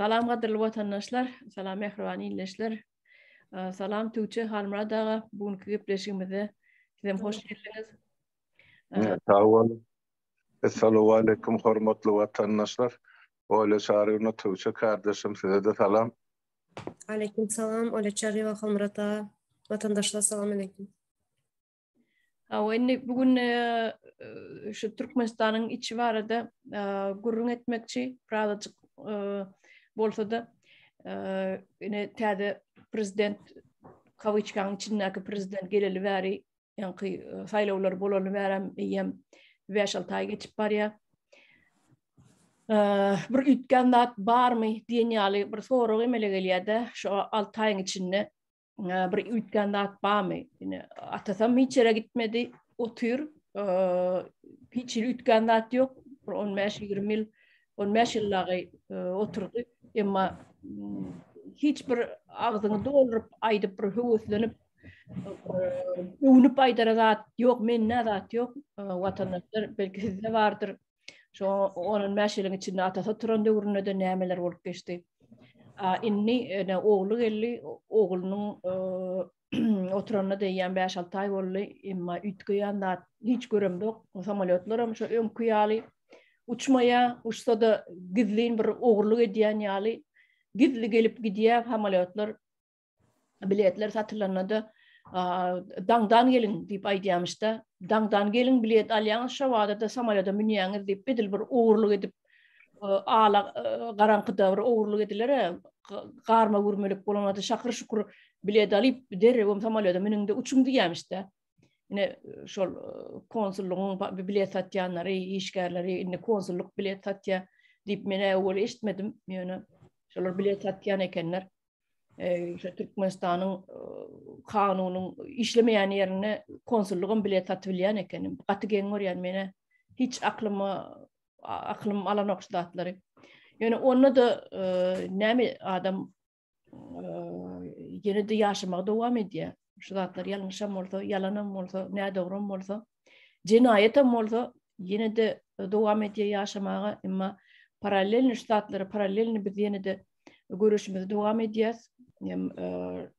Salam gaderli vatandaşlar, salam mehribani illeşler, salam Tuğçe Halmura dağa bugünkü gepleşigimize sizem hoş geldiniz. Sağ olun. Esselamu aleyküm hormatly vatandaşlar. Öyle şarýyna Tuğçe kardeşim size de salam. Aleyküm salam. Öyle çağırıyor Halmurata. Vatandaşlar salam aleyküm. Bugün şu Türkmenistan'ın içi barada gurrun etmekçi birazcık bolsa da yine täze prezident Kavyçkan içindäki prezident geleli bäri ýanky saýlawlar bolaly bäram eýem 5-6 ay geçip barýar. Bir ütken dat barmy diýen ýaly bir sorag emele gelýärde şu 6 aýyň içinde bir ütken dat barmy? Ine atasam hiç yere gitmedi. Otur hiç ütken dat ýok. 15-20 ýyl 15 ýyllary oturdy. Emma hiç bir ağzını doldurup aýdyp bir höwüslenip unup aýdara zat ýok, menne zat ýok. Watandaşlar belki sizde bardyr. Şu onun meşelerin içinde atasa turan döwründe de nämeler bolup geçdi. Inni oğlu geldi, oğlunun oturanına diýen 5-6 ay boldy, emma ütgeýän da hiç göremdik. O samolyotlaram şu öňkü ýaly uçmaya, uçsa da gizliň bir oğurluk edýän ýaly gizli gelip gidýär samolyotlar, biletler satylanydy. Dangdan gelin diýip aýdýamyşda. Dangdan gelin bilet alýaňyz şawada da samolyota minýäňiz diýip bedel bir oğurluk edip ala garankyda bir oğurluk ediler. Garma gurmelik bolanady şakyr şukur bilet alyp derewem samolyota mininde uçuň diýämişde. Ine şol konsullugyň bilet satýanlary, işgärleri ine konsulluk bilet satýar diýip mene ol eşitmedim. Ýöne şolar bilet satýan ekenler. Türkmenistan'ın kanunyň işlemeýän ýerine konsullugum bilet satyp bilýän ekenim. Gaty geňür mene hiç aklym alan okşatlary. Yani onu da näme adam ýene de ýaşamaga dowam edýär. Şu zatlar ýalňyşam bolsa, ýalanam bolsa, nä dogrum bolsa, jenayetem bolsa ýene de dowam edýär ýaşamaga, emma paralelni ştatlary, paralelni biz ýene de görüşimiz dowam edýäs.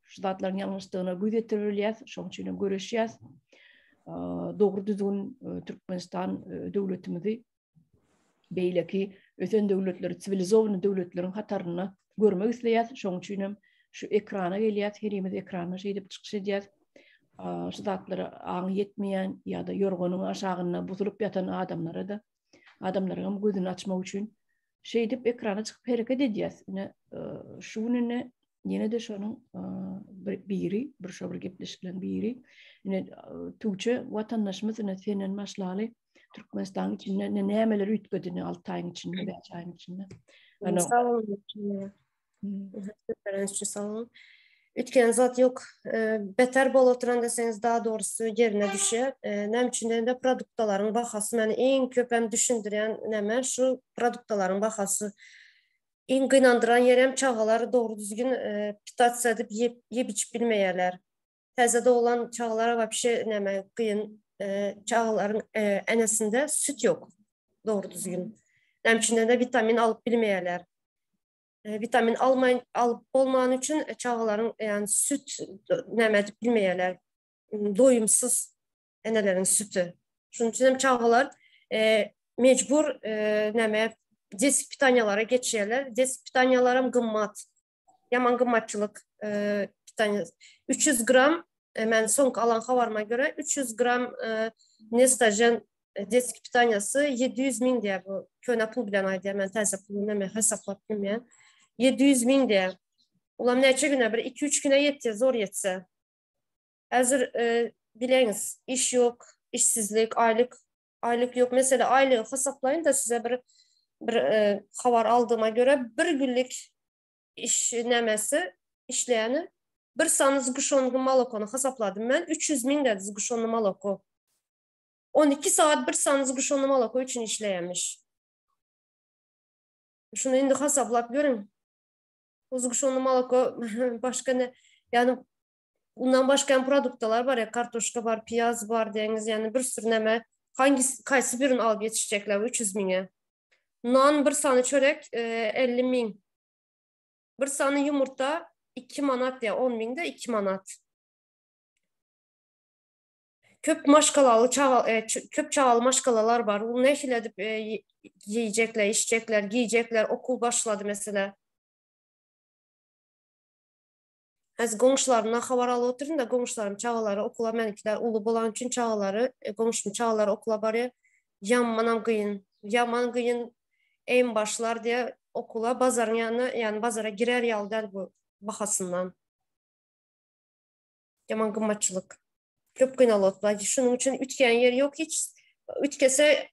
Şu zatlaryň ýalňyşlygyna gözetdirilýär, şoň üçin görüşýäs. Dogry düzgün Türkmenistan döwletimizi beýleki öten döwletleri, sivilizowany döwletleriň hataryny görmek isleýär. Şoň üçin şu ekrana gelýär, herimiz ekrana şeýdip çykyş edýär. Şu zatlary aň ýetmeýän ýa-da ýorgonyň aşagyna buzulyp ýatan adamlara da adamlaryň gözüni açmak üçin şeýdip ekrana çykyp hereket edýär. Şunyny ýene de şonuň biri, bir şo bir gepleşilen biri. Ine Tuğçe watandaşymyz ine senden başlaly Türkmenistan içinde nämeler ütgedini 6 aýyň içinde, 5 aýyň içinde. Sağ olun. Sağ olun. Ütken zat yok. Beter bol oturan deseniz daha doğrusu yerine düşer. Nem içinde de produktaların bahası meni en köp hem düşündüren näme şu produktaların bahası en gynandıran yerem çağaları doğru düzgün pitasiya edip yep içip bilmeýärler. Təzədə olan çağalara vapşe näme gıyın çağaların enesinde süt yok doğru düzgün. Nem içinde de vitamin alıp bilmeýärler. Vitamin alıp olmayan için çağaların yani süt näme bilmeýärler. Doyumsuz enelerin sütü. Şunun için çağalar mecbur näme desik pitanyalara geçýärler. Desik pitanyalarım gymmat. Yaman gymmatçylyk pitanya 300 gram men soňky alan habarma göre 300 gram Nestagen desik pitanyası 700 000 diye bu köne pul bilen aýdýar. Men täze pulunu näme hesaplap bilmeýän. 700 000 diye. Ulam näçe güne bir 2-3 güne ýetdi, zor ýetse. Hazır bileňiz, iş yok, işsizlik, aylık yok. Mesela aylığı hesaplaýyn da size bir habar aldığıma göre bir günlük iş nämesi işleyeni bir sanız guşonlu malokonu hesapladım ben 300 000 dedi guşonlu maloko 12 saat bir sanız guşonlu maloko için işleyemiş. Şunu indi hesaplap görün. Guşonlu maloko başka ne yani bundan başka produktalar var ya kartoşka var, piyaz var deniz yani bir sürü näme kaysı birini alıp yetişecekler 300 000'e. Nan bir sanı çörek 50 000. Bir sanı yumurta 2 manat ya 10 binde 2 manat. Köp maşkalalı köp çağalı maşkalalar var. Bunu neşil edip yiyecekler, içecekler, giyecekler. Okul başladı mesela. Az qonşularımdan xabar alı oturun da qonşularım çağaları okula mənkiler ulu bolan üçün çağaları, qonşum çağaları okula barı yaman qıyın en başlar diye okula bazarın yanına yani bazara girer yaldan bu baxasından. Yaman qımmatçılık. Köp qıynalı otlar. Şunun üçün ütken yeri yok hiç. Ütkese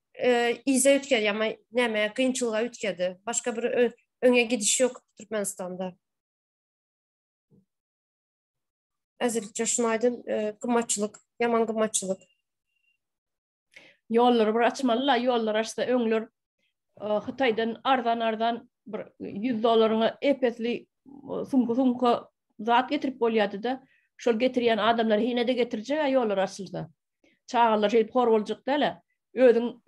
ize ütker yama neme qıyınçılığa ütkedi. Başka bir öne gidiş yok Türkmenistan'da. Əzirlikçe şunaydın, qımmatçılık, yaman qımmatçılık. Yolları bir açmalılar, yollar açsa öňler Xitaydan ardan bir $100 epetli sumka zat getirip bolýady da, şol getirýän adamlar hine de getirjek, yollar açylsa. Çağalar şey hor boljak däle. Özüň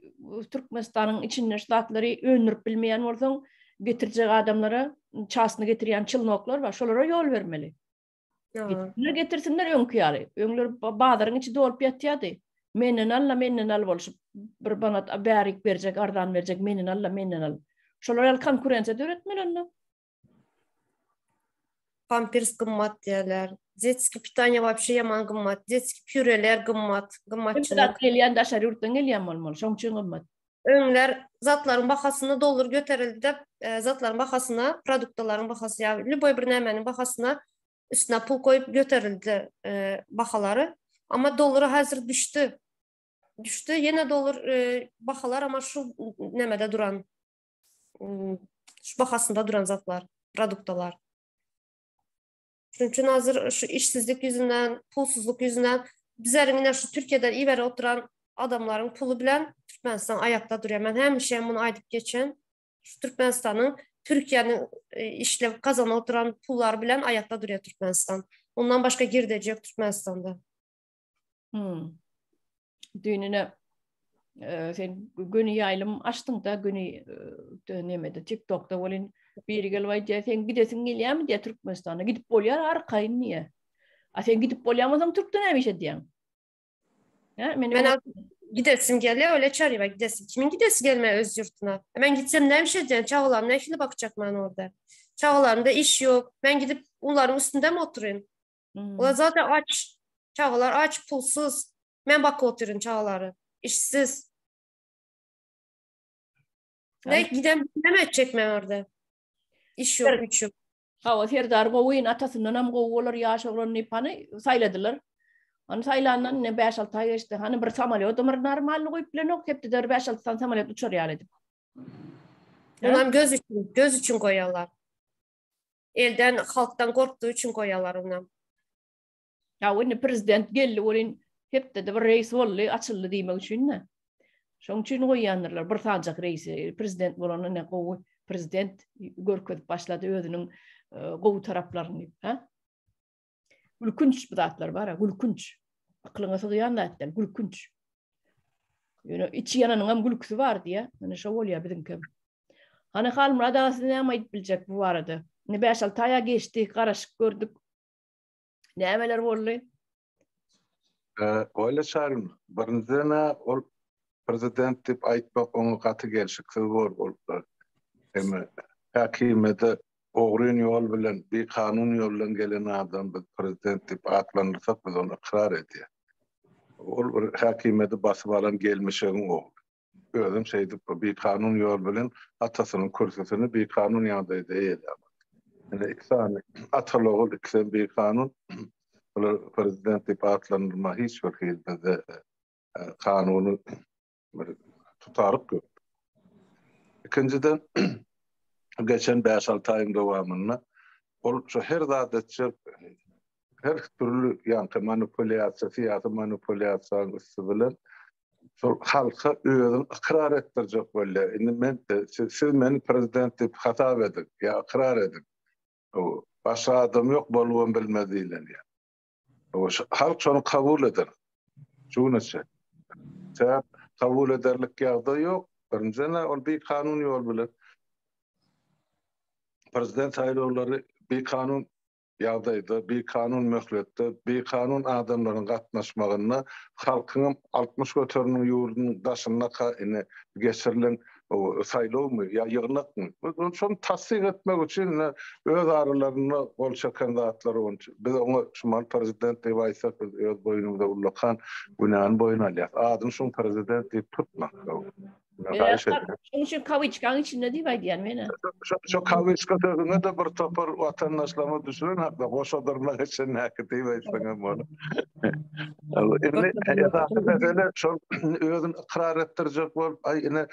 Türkmenistanyň içinde zatlary öňürüp bilmeýän bolsaň, getirjek adamlara çasyny getirýän çylnoklar bar, şolara yol bermeli. Ne getirsinler öňkýary. Öňler bazaryň içi dolup ýatýady. Menden al bolşup bir bana bärik berjek, ardan berjek, menden al. Şolar el konkurensiýa döretmeli. Pampers qımmat diýerler. Детский питание вообще yaman qımmat. Детский püreler qımmat, qımmatçılık. Gelýän daşary ýurtdan gelýän bolmaly, şoň üçin qymmat. Öňler zatlaryň bahasını doldur göterildi de zatlaryň bahasına, produktlaryň bahasy, ýa-ni lüboy bir nämenin bahasına üstüne pul koyup göterildi bahaları. Ama doları hazır düştü. Düştü. Yine dolar bahalar ama şu nemede duran şu bahasında duran zatlar, produktalar. Çünkü hazır şu işsizlik yüzünden, pulsuzluk yüzünden bizlerin yine şu Türkiye'den ivere oturan adamların pulu bilen Türkmenistan ayakta duruyor. Ben hem şey bunu aydıp geçen şu Türkmenistan'ın Türkiye'nin işlev kazana oturan pullar bilen ayakta duruyor Türkmenistan. Ondan başka girdecek Türkmenistan'da. Düğününe sen günü yaylım açtın da günü dönemedi. TikTok'ta olin bir gel vay diye sen gidesin gelýärmi diye Türkmenistan'a gidip bolýar arkayın niye? Sen gidip bolýamasaň Türk'ten näme diýen? Ya Ben gidesim geliyor öyle çağırıyor gidesim. Kimin gidesi gelmeye öz yurtuna? Ben gitsem ne bir şey diyeceğim. Çağlarım ne şimdi bakacak ben orada. Çağlarımda iş yok. Ben gidip onların üstünde mi oturayım? Ulan zaten aç. Çağlar aç, pulsuz. Ben bak oturun çağları. İşsiz. Ne gidem ne edecek ben orada? İş yok, güç yok. Ha, her gowyň atasından hem gowlar ýaşagran nipany sayladylar. Hani saylandan ne 5-6 ay geçti. Hani bir samolyot normal goýup bilen ok hepde 5-6 samolyot uçar ýaly. Onam göz için koyarlar. Elden, halktan korktuğu için koyarlar onam. Ya onu prezident geldi, olin hepde de bir reis bolly, açyldy diýmek üçin ne? Şoň üçin goýýanlar bir sancak reisi, prezident bolan ne gowy prezident görkezip başlady özüniň gowy taraplaryny, ha? Gülkünç bu zatlar bar, gülkünç. Aklyňa sygýan zatlar, gülkünç. Ýöne içi ýananyň hem gülküsi bar diýe, mana şo bolýar bizimki. Hani halym radasyny näme aýdyp biljek bu barada. Ne 5-6 aýa geçdi, garaşyk gördük. Nämeler boldy? Öyle çağırın. Birinizden ol prezident dip aýtmak oňa gaty gelşik boldy. Hem hakimede oğrun yol bilen bir kanun yollan gelen adam biz prezident dip atlandyrsak biz onu ikrar edýär. Ol hakimede basyp alan gelmişiň o. Özüm şeydip bir kanun yol bilen atasynyň kursusyny bir kanun ýagdaýda eýelýär. Yani sany atalogy ikisi bir kanun prezident dip atlandyrma hiç bir hilde kanuny tutaryp gör. İkinciden geçen 5-6 ayın dowamında şu her zatçı her türlü ýa-ni manipulyasiýa, siýasy manipulyasiýa bilen şol halka özüni ikrar etdirjek bolýar. Indi men siz meni prezident dip hatap edin, ýa ikrar edin. O başga adam ýok bolýan bilmediler ýa. O halk şonu kabul eder. Şuňaça. Sebäp kabul ederlik ýagdaý ýok. Birinciden ol bir kanun ýol bilen prezident saýlawlary bir kanun ýagdaýda, bir kanun möhletde, bir kanun adamlaryň gatnaşmagyna halkyň 60 götürünün ýurdunun daşyna geçirilen o saýlawmy ýa ýygnakmy? Şonu tassyk etmek üçin öz aralaryna gol çeken zatlar bolýar. Biz oňa şumal prezident diýip aýtsak, öz boýnumda ulakan günahyn boýuna alýar. Adyny şoň prezident diýip tutmak. Şunun için kaviçkan içinde diýip aýdýan mene. Şu kaviçka dögüne de bir topar watandaşlama düşüren hakda goşadyrlar geçen näki diýip aýtsaňam bolar. Mesele şol özüni ikrar etdirjek bolup, ine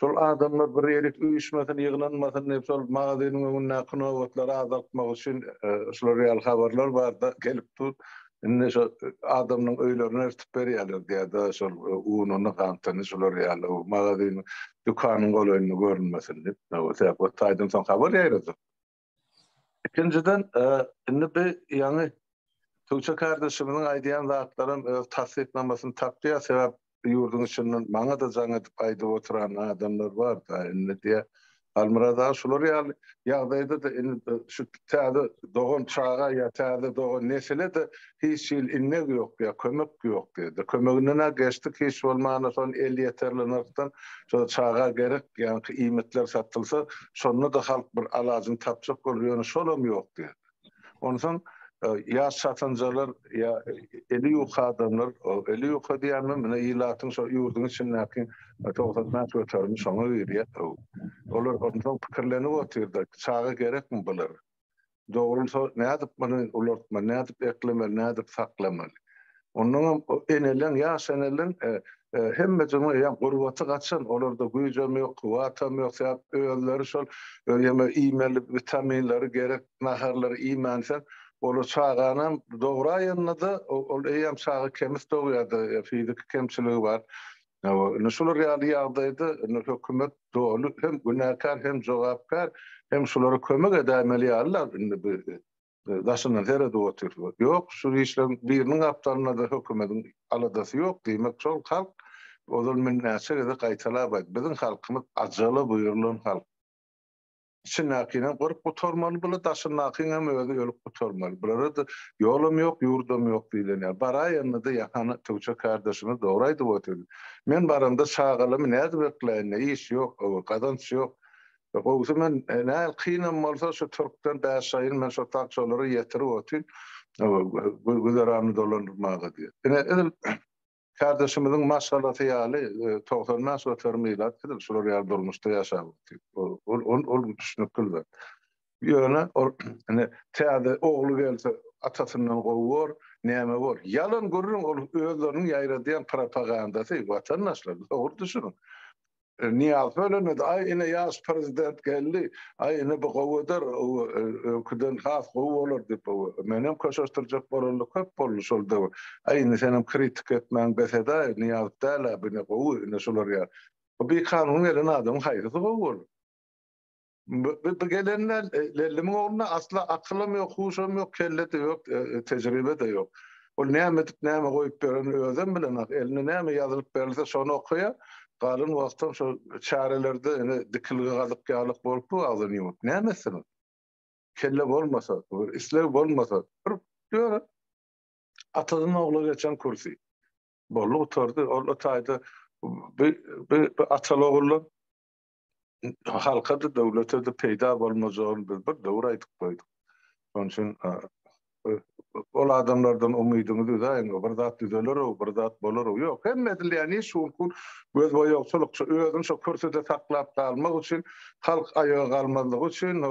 şol adamlar bir ýerlik üýüşmäsin, ýyglanmasyn diýip şol magazynyň öňüne knowatlar azaltmak üçin şol real habarlar barda gelip dur. Ine şol adamnyň öýlerini ertip berýärler diýär, şol ununy gantany şol real magazyny dükanyň golayny görünmesin diýip. Bu taýdan soň habar ýaýrady. İkinciden, indi bir ýany Tuğçe kardeşimiň aýdýan zatlarym tasdiknamasyny tapýar, sebäp ýurdun içinden maňa da jaň edip aýdyp oturan adamlar bar da, indi diýe Almyrada şolar ýagdaýda da şu täze dogan çağa ýa täze dogan nesile de hiç innek ýok ýa kömek ýok diýdi. Kömeginden geçdik hiç bolmana son 50 ýeterlenekden şo çağa gerek ýa-ni iýmetler satylsa, şonu da halk bir alagyny tapjak bolýar, şolam ýok diýdi. Ondan ya satancalar ya eli ýok adamlar, eli ýok diýärmi, mene ilatyň şo ýurdun içindäki toğdatma götürmüş şoňa berýär. Olar ondan pikirlenip oturdy. Çağa gerekmi bular? Dogrusa nädip muny ulartma, nädip eklemeli, nädip saklamaly? Ondan enelen ya senelen hemme jymy ýa gurbaty gaçan, olarda güýjem ýok, kuwatam ýok, sebäp öýleri şol ýa-me iýmeli vitaminleri gerek, naharlary iýmansan olar çağanam dogry aýanynda ol eýem çağı kemis dogýardy, fizik kemçiligi bar. Şolar ýagdaýda hökümet dolu hem günäkar hem jogapkar hem şolary kömek edämeli ýalylar. Indi daşyndan terede oturýar. Ýok, şu işler biriniň aptalyna da hökümetiň aladasy ýok diýmek şol halk ozal minnäçe de gaýtalap aýdy. Biziň halkymyz ajaly buýrulan halk. Şinäkine gorup oturmaly, bula daşynakyň hem özi ölüp oturmaly. Bulara da ýolum ýok, ýurdum ýok diýlenýär. Baraýandy da ýakany Tuğçe kardeşimi dogry aýdyp oturdy. Men baranda çağalym näde bekleýän, iş ýok, gazanç ýok. Goýsy men näl kynam bolsa şu Türkden bäşaýyl men şu takçolary ýetirip otyn. Güzerany dolandyrmaga diýär. Kardeşimiziň maşgalaty ýaly 90 ötermiýlat edil şolar ýaly dolmuşda ýaşap. Ol düşünükler. Ýöne täze ogly gelse atasından gowur, näme bor? Yalan görürüm ol özleriniň ýaýradýan propagandasy watandaşlar. Dogry düşünün. Niyaz ölenedi, ay ine yaş prezident geldi, ay ine bu gowudar, öküden has gowu olur diýip, menem köşeşdirjek bolanly köp boldy şolda. Ay ine senem kritik etmän beseda, niyaz däle bine gowu, ine şolar ýa. Bu bir kanun gelen adam haýrysy gowu olur. Bu gelenler, lelimiň ogluна asla aklym ýok, huşum ýok, kelle de ýok, tejribe de ýok. Ol näme edip näme goýup beren özüm bilen, eline näme ýazylyp berilse şonu okuýar. Galyn wagtda şu çarelerde dikilge galyp galyk bolup azyny ýok. Nämesin? Kelle bolmasa, islew bolmasa, bir atadyň ogly geçen kursi. Bolly oturdy, ol taýda bir ataly ogly halka da döwlete de peýda bolmajagyny biz bir döwür aýdyp goýdyk. Şoň üçin ol adamlardan umydyňyzy daýyn, bir zat düzeler, bir zat bolar, ýok. Hemme edilýän iş şol göz boýagçylyk, özüni şo körsede saklap kalmak üçin, halk ayağa kalmalyk üçin,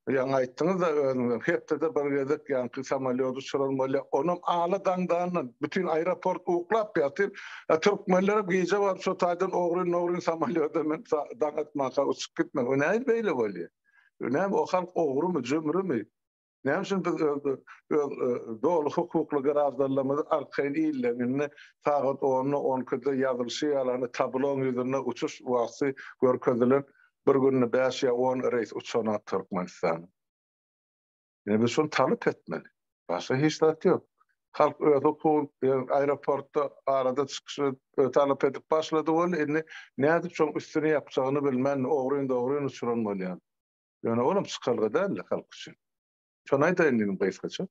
ýa-ni aýtdyňyz da özüňiz hepde de bir gezek ýa-ni samolyot uçurulmaly, onuň aly bütün aeroport uklap ýatyr. Türkmenler giýje bar şo taýdan ogry samolyotda men daňatmaka uçup gitmek. Näme beýle bolýar? Näme o halk ogrymy, jümrümi? Näme üçin biz dogry hukukly garażdarlamady arkaýyn iýlerini sagat 10-12-de ýazylşy ýalany tablon ýüzüne uçuş wagty görkezilen bir günne 5 ýa 10 reis uçana Türkmenistan. Biz şonu talep etmeli. Başga hiç zat ýok. Halk öz hukuk aeroportda arada çykyşy talep edip başlady bol. Näde şoň üstüne ýapjagyny bilmän, ogry uçuran bolýar. Yani oğlum çıkalga değil halk için. Şonay da endinin kayıskaça.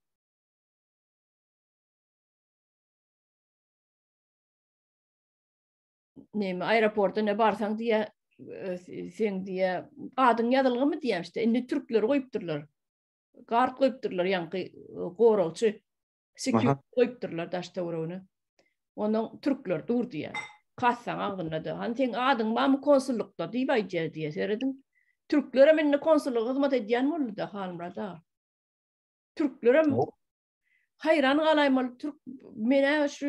Neymi aeroporta ne barsan diye sen diye adın yazılgı mı diyem işte. Indi Türkler koyupdurlar. Kart koyupdurlar yankı koralçı. Security koyupdurlar daşta uğrağını. Onun Türkler dur diye. Kassan ağınladı. Hani sen adın mı konsullukta diye diye seyredin. Türklere minne konsulluk hizmet ediyen mi oldu da halımra da. Türklere hayran alaymalı. Mene şu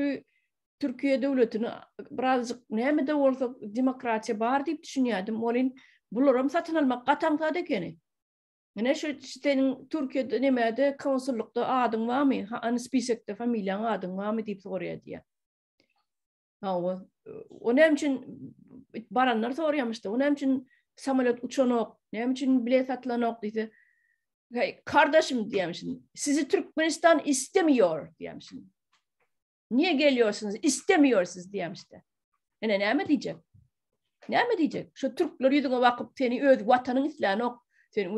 Türkiye devletini birazcık neyme de olsa demokrasiya var deyip düşünüyordum. Olin bulurum satın almak katansa dekeni. Mene şu senin Türkiye'de nemede konsullukta adın var mı? Hani spisekte familyan adın var mı deyip soruyor diye. Onun için baranlar soruyormuştu. Onun için samolyot uçanok, ne için bilet satılanok diye. Kardeşim diyemişim. Sizi Türkmenistan istemiyor diyemişim. Niye geliyorsunuz? İstemiyorsunuz diyemişti. Ne mi diyecek? Ne mi diyecek? Şu Türkler yüzüne bakıp seni öz vatanın islanok, sen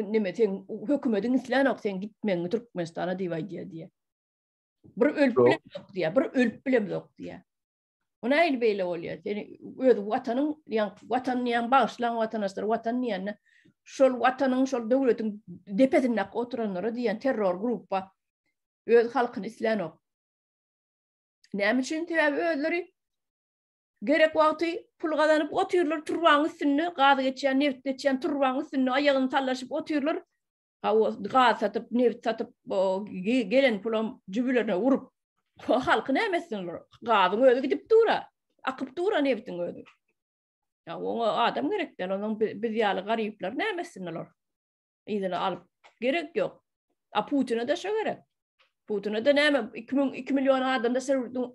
hükümetin islanok, sen gitmeyin Türkmenistan'a diye. Bir ölüp bile yok diye. Bir ölüp bile yok diye. Ona el böyle oluyor. Yani öz vatanın yan bağışlayan vatandaşlar vatanın yanına şol vatanın şol devletin depetinde oturanlara diyen terör grupa öz halkın islanok. Ne için tabi özleri gerek vakti pul kazanıp oturuyorlar turbanın üstüne gaz geçen neft geçen turbanın üstüne ayağını tallaşıp oturuyorlar. O gaz satıp neft satıp gelen pulum cübülerine vurup halkı ne emesinler? Gazın öyle gidip dura. Akıp dura neftin öyle. Ya o adam gerek değil. Onun bizyalı garipler ne emesinler? İzini alıp gerek yok. Putin'e de şu gerek. Putin'e de ne 2 milyon adam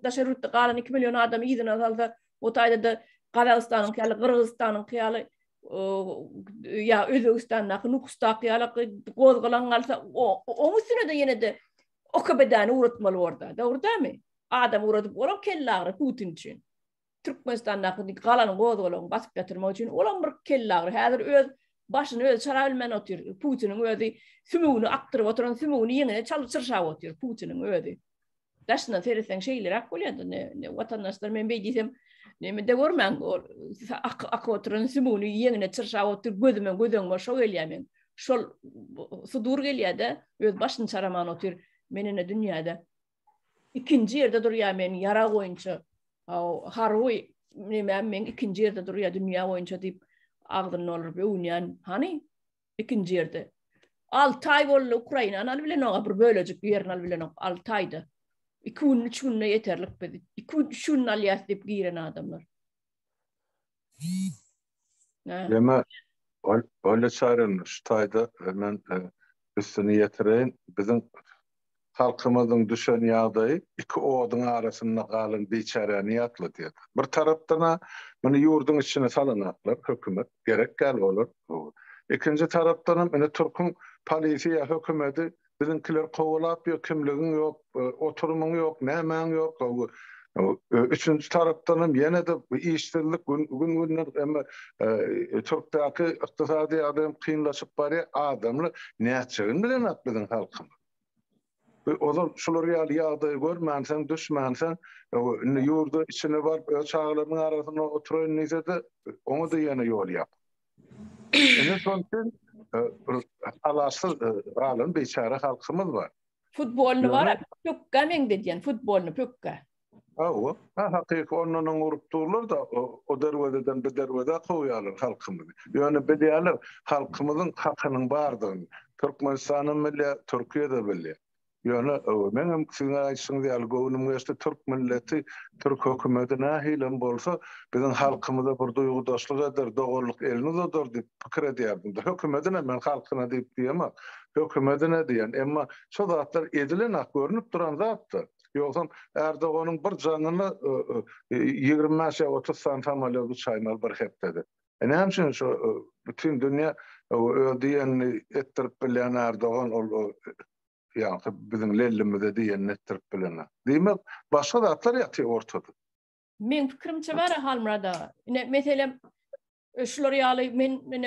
da şerrütte kalan 2 milyon adam izini alsa o tayda da Kazakistan'ın kıyalı, Kırgızistan'ın kıyalı ya Özbekistan'daki Nukus'ta kıyalı Kozgalan alsa onun üstüne de yine de o kabedani uğratmalı orada. Doğru değil mi? Adam uğratıp olan kellağrı Putin için. Türkmenistan'daki kalanın Kozgalan'ı basıp yatırmak için olan bir kellağrı. Hazır öz başını öz çarabilmen oturuyor. Putin'in özü sümüğünü aktırıp oturan sümüğünü yine çalışırşağı oturuyor. Putin'in özü. Daşına seyresen şeyler akılıyordu. Ne vatandaşlar ben beydiysem ne de görmen ak oturan sümüğünü yine çalışırşağı oturuyor. Gözüme şo geliyor. Şol sudur geliyor da öz başını çaraman oturuyor. Menine dünyada. İkinci yerde duruyor men yara oyuncu. Haroy men ikinci yerde duruyor dünya oyuncu deyip ağzının olur be unyan hani ikinci yerde. 6 ay oldu Ukrayna'nın albilen o bir böylecik bir yerin albilen o 6 ayda. 2-3 günle yeterlik bedi. 2-3 gün aliyas deyip giren adamlar. Deme öyle çağırın şu tayda hemen üstünü yetireyim. Bizim halkımızın düşen yağdayı iki oğdun arasında kalın biçare niyatlı diye. Bir taraftan bunu yurdun içine salınaklar, hükümet gerek gel olur. İkinci taraftan bunu Türk'ün polisiye hükümeti bizimkiler kovalap yok, kimliğin yok, oturumun yok, nemen yok. Üçüncü taraftan yine de işsizlik gün ama Türk'teki iktisadi adam kıyınlaşıp bari adamlı ne yapacağını bilen bizim halkımız. Olar şular yağdayı görmänsen, düşmänsen, yurdu içine var, çağlarının arasında oturayın neyse de onu da yine yol yap. En son alasız alın beçare halkımız var. Futbolunu var, pökka men dediyen futbolunu pökka. O, hakiki onunla urup dururlar da o derveden bir dervede koyarlar halkımızı. Yani biliyorlar halkımızın hakkının bardığını. Türkmenistan'ın milli, Türkiye'de billi. Yani benim sizin ayışınız algıvunum geçti Türk milleti, Türk hükümeti nahilen bolsa bizim halkımıza bir duygudaşlık eder, doğruluk eliniz odur deyip fikir ediyordum. Hükümetine ben halkına deyip diyemem. Hükümetine diyen ama şu zatlar edilen hak görünüp duran zattır. Yoksa Erdoğan'ın bir canını 20-30 santim alıyor bu çaymal bir heptedi. Ne için şu bütün dünya diyen ettirip bilen Erdoğan yani bizim lellimizde diyen ettirip bilen. Demek başka zatlar yatıyor ortada. Men fikrimçe var halmrada. Mesela şular ýaly men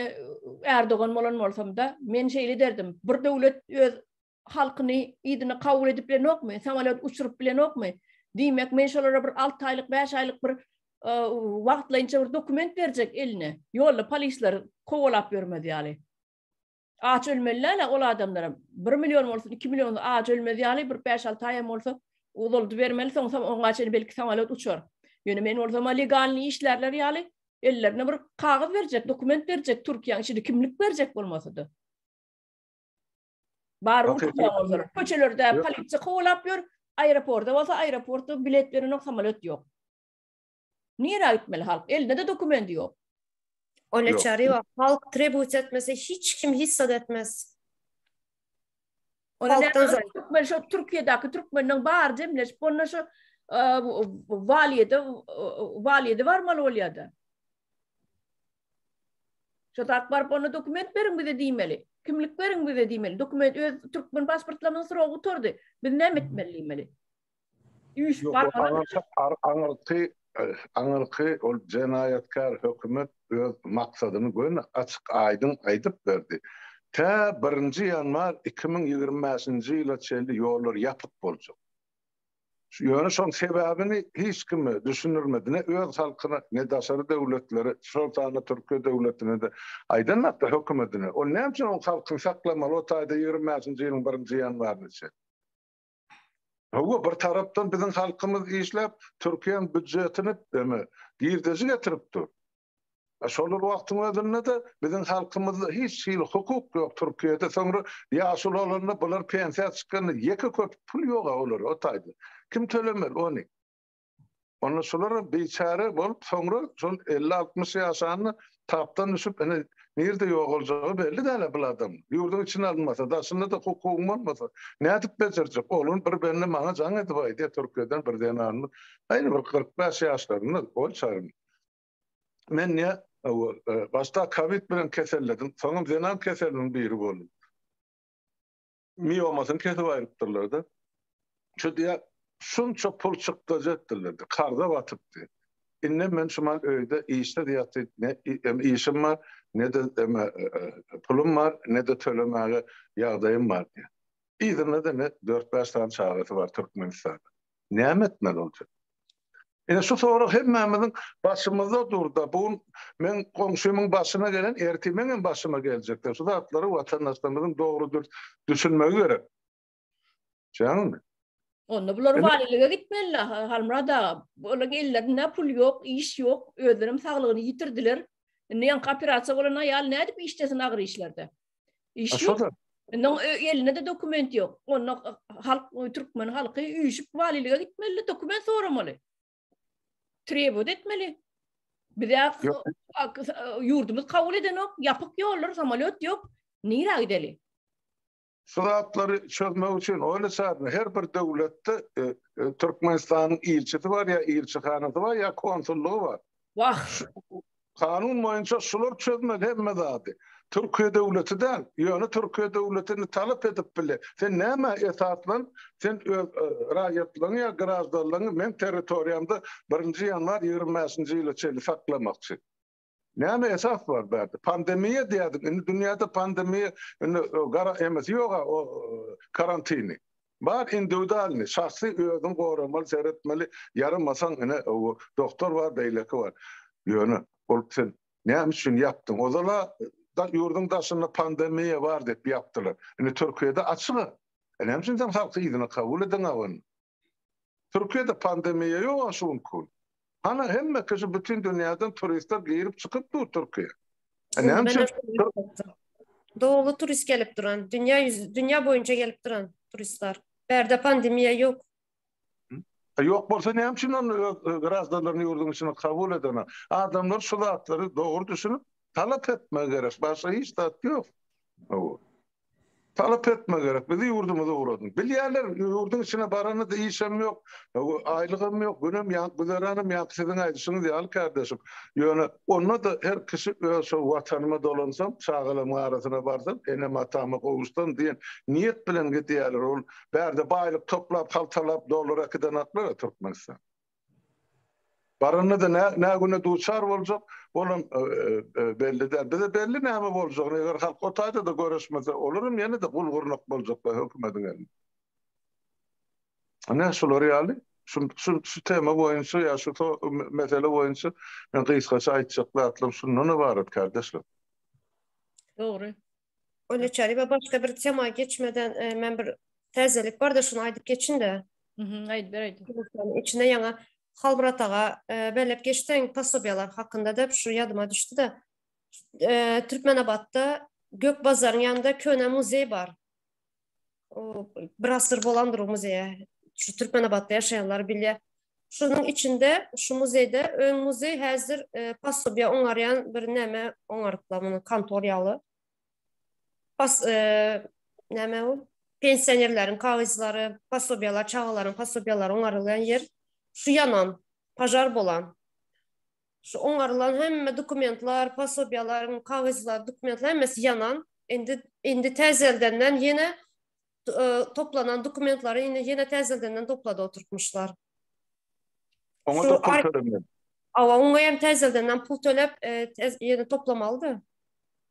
Erdogan bolan bolsam da men şeýle derdim. Bir döwlet öz halkyny ýygyny kabul edip bilen okmy, samolyot uçurup bilen okmy? Diýmek men şolara bir 6 aýlyk, 5 aýlyk bir wagtlaýynça bir dokument berjek eline. Ýolda polisler kowalap bermedi ýaly. Aç ölmeliler ol adamlara 1 milyon bolsa 2 milyon aç ölmedi ýaly bir 5-6 aýam bolsa ululdy bermeli soňsam oňa çyn belki samolyot uçar. Ýöne men orzama legalny işlerler ýaly ellerine bir kağıt berjek, dokument berjek, Türkiýanyň içinde kimlik berjek bolmasady. Bar uçurlar. Köçelerde polisiýa kowalap ber, aeroportda bolsa aeroportda bilet beren samolyot ýok. Niye gitmeli halk? Elinde de dokumenti ýok. Öyle çare var. Halk tribut etmese hiç kim hissat etmez. Halktan Türkmen şu Türkiye'deki Türkmenlerin bar cemleş bunlar şu valiyede var mı olyada? Şu takbar bana dokument verin bize diýmeli. Kimlik verin bize diýmeli. Dokument öz Türkmen pasportlaryny soragy oturdy. Biz näme etmeliyimeli? Üç var Aňyrky ol jenayatkar hökümet öz maksadyny göň açyk aýdyn aýdyp berdi. Ta 1-nji ýanwar 2025-nji ýyla çeldi ýollar ýapyk boljak. Ýöne şoň sebäbini hiç kim düşünürmedi. Ne öz halkyna, ne daşary döwletlere, şoltany Türkiýe döwletine de aýdanlapdy hökümetine. O näme üçin o halkyny saklamaly o taýda 25-nji ýylyň 1-nji ýanwaryny. Bu bir tarapdan bizim halkımız işlep Türkiye'nin büdjetini girdeci getiripdir. Şolar wagtyň özünde de bizim halkymyzda hiç hukuk yok Türkiye'de. Sonra ýaşul olanlar bular pensiýa çykganda ýeke köp pul ýok olar o taýda. Kim tölemel onu? Onlar şolar beçare bolup sonra şol 50-60 ýaşanyny tapdan düşüp nerede ýok boljagy belli däl bu adam. Ýurdun içine alınmasa, daşynda da hukugum bolmasa, nädip bejerjek? Olun bir benne maňa jaň edip aýdy Türkiýeden bir däne alınıp, aýny bir 45 ýaşlaryny ol çarym. Men ne başta Covid bilen keselledim. Soňra zenan keseliniň biri boldy. Miyomasyn kesip aýrypdyrlar da. Şu diýe şunça pul çykdy jetdiler. Karda batypdy. İnne men şumal öýde işde diýýär, ne işim var, ne de pulum var, ne de tölemäge ýagdaýym var diýär. İzine de ne 4-5 tane çağrısı var Türkmenistan'da. Näme etmeli boljak? Şu soru hemmemizin başımızda durdu. Bu men komşumyň başyna gelen erti meniň başyma geljekdir. Şu zatlary watandaşlarymyzyň dogry düşünmegi gerek. Şaňmy? Onda bular valilige gitmeli. Halmurada bolan ellerinde pul ýok, iş ýok, özleriniň saglygyny ýitirdiler. Näme operatsiýa bolan aýal nädip işdesin agyr işlerde? İş ýok. Eline de dokument ýok. Onda halk Türkmen halky üýşüp valilige gitmeli, dokument soramaly. Tribut etmeli. Bir de yurdumuz kabul edenok, yapık ýollar, samolyot ýok. Nire gideli? Suratları çözmek için öyle çağırın. Her bir devlette Türkmenistan'ın ilçesi var ya, ilçihanesi var ya, konsulluğu var. Vah! Kanun boyunca sular çözmek hemme dağıdı. Türkiye devletinden, yani Türkiye devletini talep edip bile, sen näme esaslan, sen raýatlaryň ya grazdalaryň men territoriýamda 1-nji ýanwar 25-nji ýyla çeli saklamakçy. Näme esas var bärde? Pandemiýa diýdik. Indi dünýäde pandemiýa emes ýok o karantini. Bar individualny, şahsy özüň goramaly, seretmeli, yaramasaň o doktor var, beýleki var. Ýöne, ol sen näme üçin ýapdyň? O zala yurdun daşında pandemiye var deyip yaptılar. Türkiye'de açığı. Näme üçin sen halky ýygyny kabul eden awany? Türkiye'de pandemiye ýok aşuň kun. Ana hemme kişi bütün dünýäden turistler gelip çykypdy Türkiýe. Näme üçin Doğulu turist gelip duran, dünya boyunca gelip duran turistler. Berde pandemiye ýok. Yok bolsa näme üçin grazdanlaryny ýurdun içine kabul eden adamlar şu zatlary dogry düşünüp talep etme gerek. Başka hiç tat yok. Talep etme gerek. Bizi yurdumuza uğradın. Bilýärler yurdun içine barany da işem yok. Aylygym yok. Günüm ýa güzeranım ýa siziň aýdyşyňyz ýaly kardeşim. Ýöne onda da her kişi şu watanyma dolansam, çağılamyň arasyna barsam, ene matamy gowuşdan diýen niyet bilen gidýärler. Ol bärde baýlyk toplap, haltalap, dolar akdan atlar Türkmenistan. Barını da ne güne duçar olacak, onun belli der. Bir de belli näme bolacak, eger halk otayda da görüşmese olurum, yine de gulgurnak bolacak da hökümetin elinde. Ne şolar ýaly? Şu tema boýunça ya şu mesele boýunça men gysgaça aýtjak atlym şundan ibaret kardeşler. Doğru. Öyle çare ve başka bir tema geçmeden ben bir tezelik var da şunu aydıp geçin de. Haydi beraydi. İçinde yana Halbratağa belep geçten pasobiyalar hakkında da şu yadıma düştü de Türkmenabat'ta Gökbazar'ın yanında köne muzey var. O bir asır bolandır o muzeye. Şu Türkmenabat'ta yaşayanlar bilye. Şunun içinde şu muzeyde ön muzey hazır pasobiya onarayan bir neme onarıklamını kantoryalı. Neme o? Pensionerlerin kağızları, pasobiyalar, çağaların pasobiyalar onarılayan yer. Şu yanan, pajar bolan. Şu onarılan hem dokumentlar, pasobiyaların, kağızlar, dokumentlar hemmesi yanan. Indi tezeldenden yine toplanan dokumentları yine tezeldenden topladı oturtmuşlar. Ona da pul tölemedi. Ama ona hem tezeldenden pul tölep yine toplamalıdı.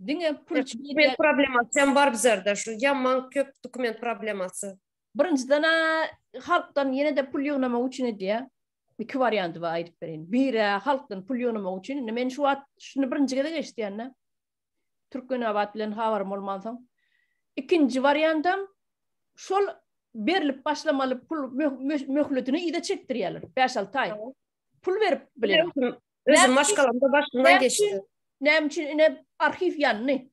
Dine pul dokument problematı var bizlerde şu yaman köp dokument problematı. Birinciden halktan yine de pul yığınama için ediyor. İki varyantı var ayıp verin. Bir halktan pul yığınama için. Men şunu birinci kere geçti yani. Türkmenabat bilen havarım olmazsam. İkinci varyantım şol berilip başlamalı pul möhletini iyide çektiriyorlar. 5-6 ay. Pul verip bilen. Özüm başkalarında başından geçti. Nämçin ne arxiv yanny.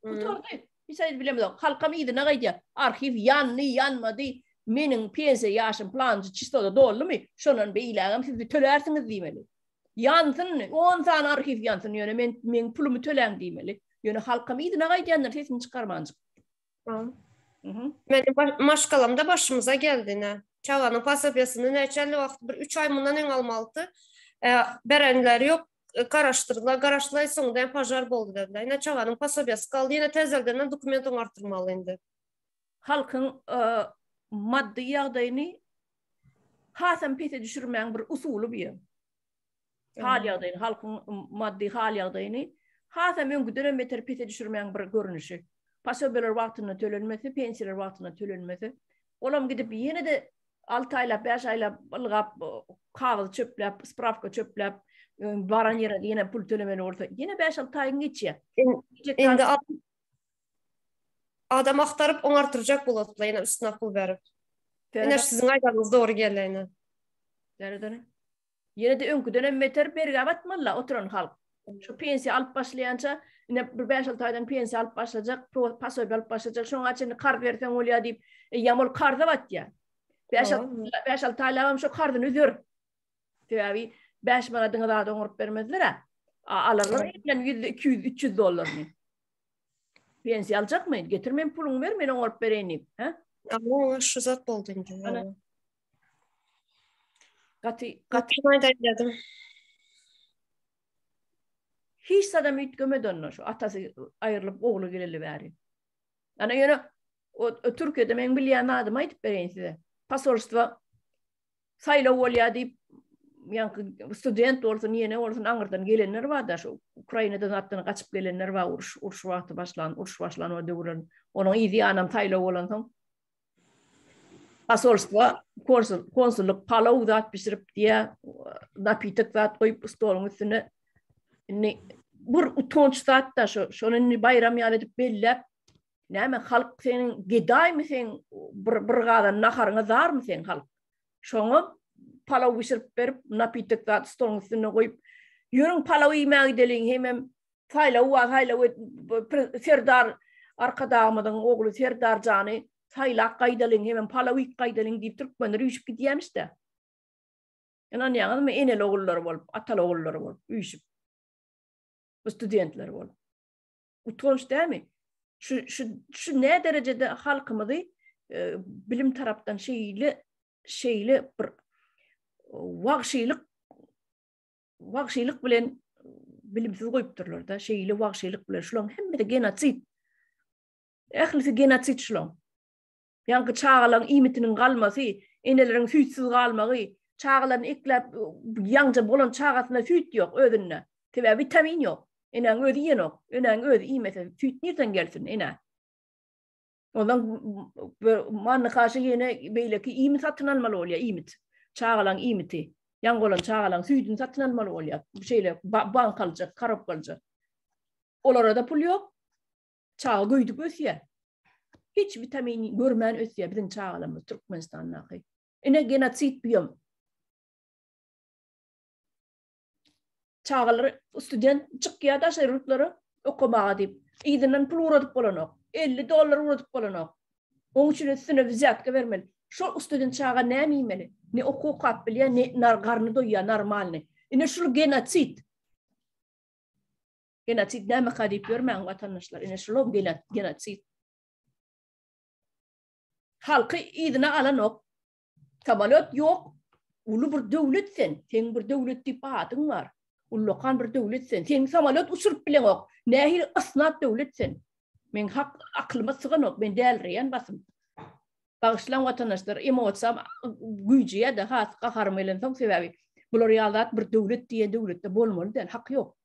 Oturdu. Biz bilemedik. Halkam iyide ne gaydı? Arxiv yanmadı. Menin pensiya yaşım plancı çistoda doğrumy? Şonan beýlägem siz tölersiniz diýmeli. Yansın, 10 tane arxiv yansın ýöne men pulumy töläň diýmeli. Ýöne halkam iyide ne gaýdýanlar sesini çykarmanjyk. Benim maşkalamda başımıza geldi ne? Çağanın pasobiýasyny neçeli wagt bir 3 ay mundan eň almalydy. Berenler yok. Garaştırdılar, soňda pajar boldu dediler. Yine çağanın pasobiýasy kaldı, yine tezelden dokument oňartyrmaly indi. Halkın maddi ýagdaýyny hasam pete düşürmeýän bir usuly bir. Hal ýagdaýyny, halkın maddi hal ýagdaýyny hasam öňkü dönemeter pete düşürmeýän bir görünüşi. Pasobiýalar wagtyna tölenmesi, pensiýalar wagtyna tölenmesi. Olam gidip ýene de 6 aýlap, 5 aýlap ılgap, kağız çöplep, spravka çöplep, baran yere yine pul tölemeli orta. Yine 5-6 ayın geçiyor. Indi adam aktarıp oňartyrjak boladylar yine üstüne pul berip. Yine sizin aýdanýyz dogry gelýäni. Yine de öňkü dönem meter berge batmalla oturan halk. Şu pensiýa alyp başlaýança yine bir 5-6 aýdan pensiýa alyp başlajak, pasobiýa alyp başlajak. Şoňa açyny kar berseň bolýar diýip ýamol karda batýar. 5-6 aýlagam şu kardan üzür. Täbi 5 manadyňy da oňurup bermezler. Alarlar bilen $100-200-300. Pensiýa aljakmy? Getirmen puluňy ber, men oňurup berenim. Ama şu zat boldu indi. Gaty hiç adam ütgömeden şu atasy aýrylyp ogly geleli bäri. Ana ýöne o Türkiýede men bilýän adam aýdyp bereň size. Pasorstva saýlaw bolýar diýip ýa-ni student bolsun, ýene bolsun aňyrdan gelenler bar da şu Ukrainadan atdan gaçyp gelenler bar, uruş wagty başlanýar döwran. Onuň ýygy anam saýlaw bolan soň pasorstva konsulluk palaw zat pişirip diýe napitek zat goýup stoluň üstüne bir utanç zat da şonu bayram ýaly edip bellep näme halk senin gedaýmy sen bir gadan naharyňa zarmy sen halk şoňa palaw pişirip berip napitek zat stoluň üstüne goýup ýörüň palaw ýemäge deliň hemem saylaw Serdar arkadağımyň ogly Serdar jany saylak gaýdalyň hemem palaw gaýdalyň diýip türkmenler üýşüp gidýärmiş de. Ýa-ni ýa-ni enel ogullary bolup, atal ogullary bolup üýşüp. Bu studentler bolup. Utanç dämi? Şu ne derecede halkymyzy bilim tarapdan şeýle bir wagşylyk bilen bilimsiz goýupdurlar da, şeýle wagşylyk bilen şulaň hemme de genotsit. Ählisi genotsit şulaň. Ýa-ni çağalaryň imitiniň galmasy, eneleriň süýtsiz galmagy, çağalarını eklep yanca bolan çağasına süt yok özünne. Tebe vitamin yok. Enen özü yok. Enen özü iyi mesela süt nereden gelsin enen? Ondan manna karşı yine böyle ki iyi mi satın almalı oluyor iyi mi? Çağalan iyi mi? Yan olan çağalan sütün satın almalı oluyor. Bu şeyle bank kalacak, karap kalacak. Olara da pul yok. Çağa göydük ösüye. Hiç vitamin görmeyen ösüye bizim çağalarımız Türkmenistan'da. Ene genotsit biyom. Çağaları student çıkıyor da şey rutları okumağa deyip. İyidinden pul uğradık bolanok. $50 uğradık bolanok. Onun için üstüne vizyat vermeli. Şu student çağa ne mimeli? Ne oku kapbiliyor, ne karnı doyuyor, normal ne. Ene şu genotsit. Genotsit ne kadip görmeyen vatandaşlar. Ene şu genotsit. Halkı idine alanok. Tamalot yok. Ulu bir devletsen. Sen bir devlet tipaatın var. Ulukan bir devletsen. Sen tamalot usurup bilen ok. Nehir asnat devletsen. Men hak aklıma sığınok. Ben değer reyen basım. Bağışlan vatandaşlar. Emotsam gücüye de has kaharmayla son sebebi. Bu realdat bir devlet diye devlette bolmalı den hak yok.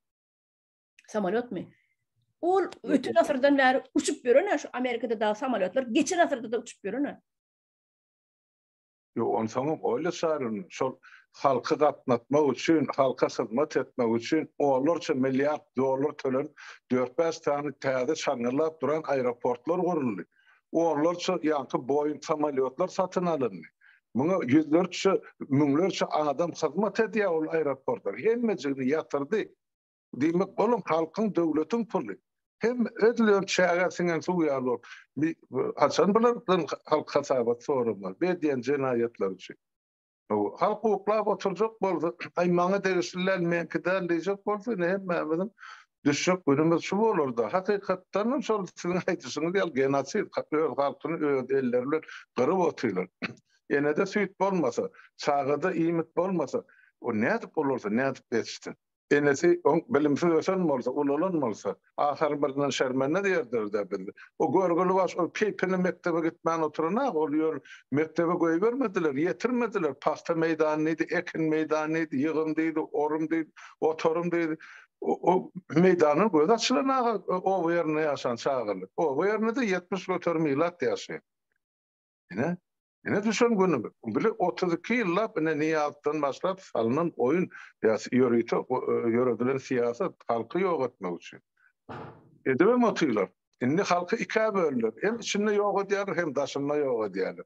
Samalot mu? Ol ötün asırdan beri uçup görüyor. Şu Amerika'da da samalotlar geçen asırda da uçup görüyor. Yo, on sonra öyle sarın. Şol halkı katlatmak için, halka hizmet etmek için onlarca milyar dolar tölen 4-5 tane täze çanırlap duran aeroportlar kuruldu. Onlarca yankı Boeing samolyotlar satın alındı. Bunu yüzlerce, milyonlarca adam hizmet ediyor o aeroportlar. Hemmecini yatırdı. Demek oğlum halkın devletin pulu. Hem ödülüyorum çağırsın uyarlar. Hasan bilen halk hasabat sorunlar. Bediyen cinayetler için. Halk hukuklar oturacak oldu. Ay bana dersiler menkıdan diyecek oldu. Ne hemmedim. Düşük günümüz şu olurdu. Hakikaten sol sizin aytısınız ya genotsit halkını ellerler kırıp otuyorlar. Yine de süt olmasa, çağda iyimit olmasa, o ne edip olursa, ne edip geçsin. Enesi bilimsiz ösen olsa, ululan olsa, ahir birinden şermenine diyerdir de bildi. O görgülü baş, o peypini mektebe gitmeyen oturana oluyor, mektebe koyu vermediler, yetirmediler. Pasta meydanıydı, ekin meydanıydı, yığındıydı, orumduydu, oturumduydu. O meydanın göz açılana o yerine yaşan çağırlı. O yerine de 70 milat yaşıyor. Yine düşün günü. Bile 32 yıllar bana niyattan başlap salınan oyun yürütülen siyaset halkı yok etmek için. Edebe motiveler. Şimdi halkı ikiye bölürler. Hem içinde yok ediyorlar hem dışında yok ediyorlar.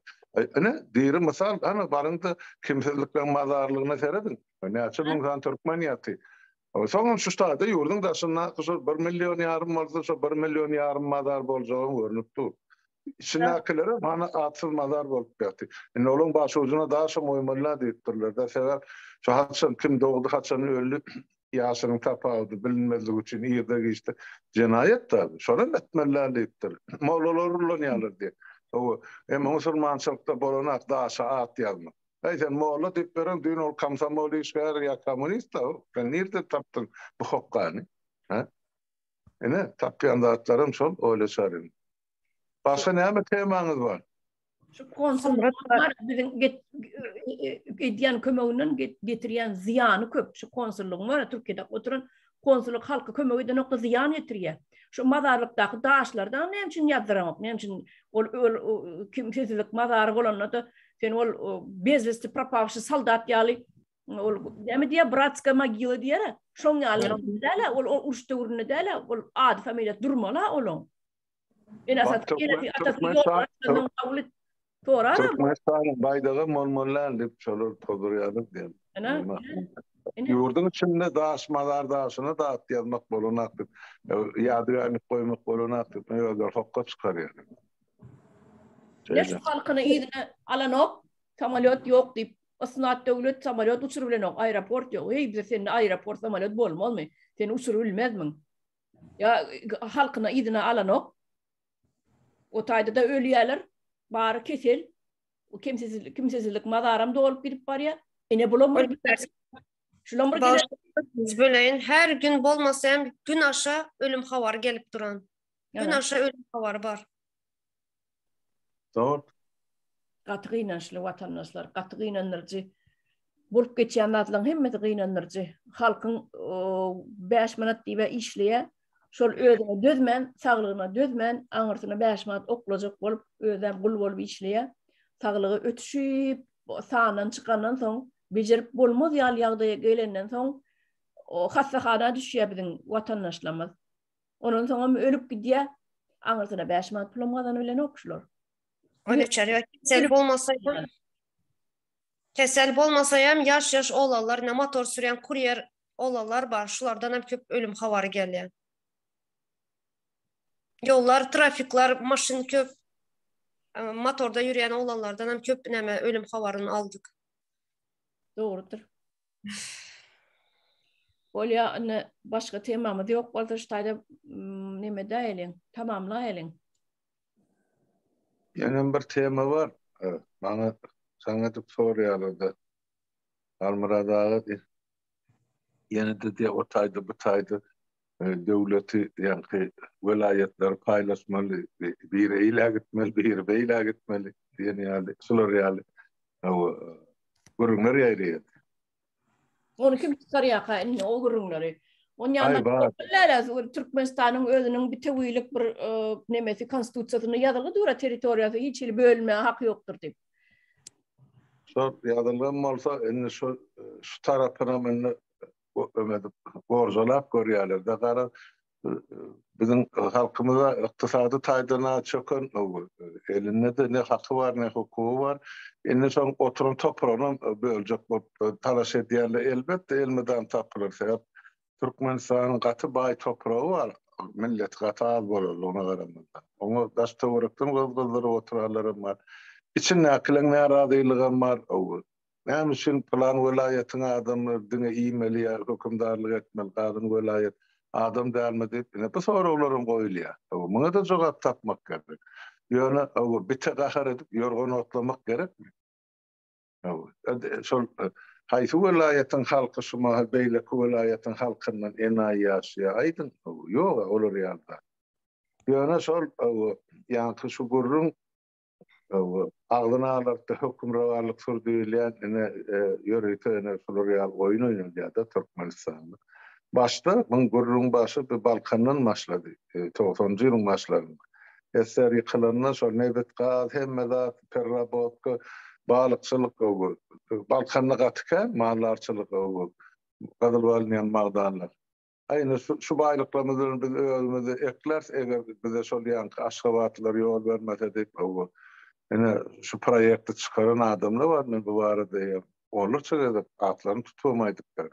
Diğeri misal barında kimsizlikle mazarlığına seyredin. Ne açılın kan Türkmeniyatı. Sonra şu stada yurdun dışında 1 milyon yarım olsa 1 milyon yarım mazar bolacağını görünüp dur. İçindekileri bana atılmalar bolup geldi. Onun başı ucuna daha şom oymalar deyiptirler. Da sever şu Haçan kim doğdu Haçan öldü yaşının tapağıdı bilinmezlik için iyide geçti. Cinayet tabi. Sonra etmeler deyiptir. Moğollar ne alır diye. O Müslümançılıkta bolanak daha at yazma. Ayten Moğollar deyip veren düğün ol kamsamoli işler ya komünist da o. Ben nerede taptın bu hokkani? Yine tapyan dağıtlarım sol öyle sarayım. Başka ne temanız var? Şu konsollar bizim gediyen kömöğünün getiriyen ziyanı köp. Şu konsolluğun var Türkiye'de oturan konsolluk halkı kömöğüden o ziyan getiriyor. Şu mazarlıktaki dağışlardan ne için yazdıramak? Ne için kimsizlik mazarı olanı da sen ol bezvesti propavşı saldat yali ne diye Bratska magila diye şon yali dele ol uçta urunu dele ol ad familya durmala olon. En asat Türkmenistan'ın baydağı molmollar deyip çolur toduruyadık diye. Yurdun içinde dağışmalar dağışını dağıt yazmak bolunaktır. Yadırganlık koymak bolunaktır. Öyle hokka çıkarıyor. Ne şu halkını iyidine alanok, samolyot yok deyip asnat devlet samolyot uçurubilenok, aeroport yok. Hey bize senin aeroport samolyot bolmaz mı? Seni uçurubilmez mi? Ya halkına iyidine alanok, o tayda da ölüyeler, bari kesel, o kimsesizlik madaramda olup gidip var ya, ne bulamır gidersin. Şulamır gidersin. Böyleyin her gün bolmasa hem gün aşağı ölüm havarı gelip duran. Gün aşağı ölüm havarı var. Doğru. Katı inançlı vatandaşlar, katı inanırcı bulup geçen zatlaryň hemmeti gynanyrjy. Halkyň 5 manat diýip işleýe, şol özüne dözmän, saglygyna dözmän, aňyrsyna 5 manat oklajak bolup, özüň gul bolup işleýe. Saglygy ötüşip, sağdan çıkandan soň, bejerip bolmaz ýaly ýagdaýa gelenden soň, o hassahana düşýär biziň watandaşlarymyz. Ondan soň ölüp gidýär, aňyrsyna 5 manat pulum gazanyp bilen okşular. Kesel bolmasayam yaş oğlanlar, ne motor süren kuryer oğlanlar var. Şulardan hem köp ölüm havarı gelýär. Yollar, trafikler, maşın köp, motorda yürüyen oğlanlardan hem köp neme ölüm havarını aldık. Doğrudur. Bolya başka temamız yok. Bolsa ştaýda neme däýelin, tamamla elin. Ýene bir tema var. Bana sana da soruyorlardı. Almyradagy ýene de o taýda bu taýda döwleti ýa-ni welayetler paylaşmaly, bir eýle gitmeli, bir beýle gitmeli diýen ýaly, şular ýaly. Gurunlar ýaýry. Onu kim tutarýar o gurunlary? On ýa-ni Türkmenistanyň özüniň bir tewilik bir nemesi konstitusiýasyna ýazylgy dura territoriýasy hiç il bölme haky ýokdur diýip. Şol ýazylgан bolsa, indi şu tarapyna meni borjolap görýärler. Dagara biziň halkymyza ykdysady taýdana çöken elinde de ne haky bar, ne hukuky bar. Indi şol oturum toprağyny böljek bolup talaş edýärler. Elbetde elmeden tapylýar. Türkmenistanyň gaty baý topragy bar. Millet gaty az bolar ona garamanda. Onu daş töwerekden gözgözleri oturarlarym bar. İçinde akılın narazılığım var. Näme üçin plan welaýatyň adamlar diňe iýmeli ýa hökümdarlyk etmeli, gadyň welayet adam dälme diýip bu soraklaryň goýulýar. Muňa da jogap tapmak gerek. Ýöne bite gahar edip ýorgan otlamak gerekmi? Şol haýsy welaýatyň halky şuma beýleki welaýatyň halkyndan enaý ýaşaýar aýdyn. Ýok, olar ýalda. Ýöne şol ýa-ni şu gurrun ağlına alıp da hükümravarlık sürdürülen yörütü Florial oyun oynanıyor da Türkmenistan'da. Başta bunun gururun başı bir Balkan'dan başladı. 90. yılın başlarında. Eser yıkılarına sonra nebet gaz, hemmedat, perrabot, balıkçılık, Balkan'la katıken mallarçılık, kadılvalinayan mağdanlar. Aynı şu baylıklarımızın biz özümüzü eklerse eğer bize şolayan aşkavatlar yol vermese yani şu proyekti çıkaran adamlar var bu arada olursa atlarını tutamaydıklar.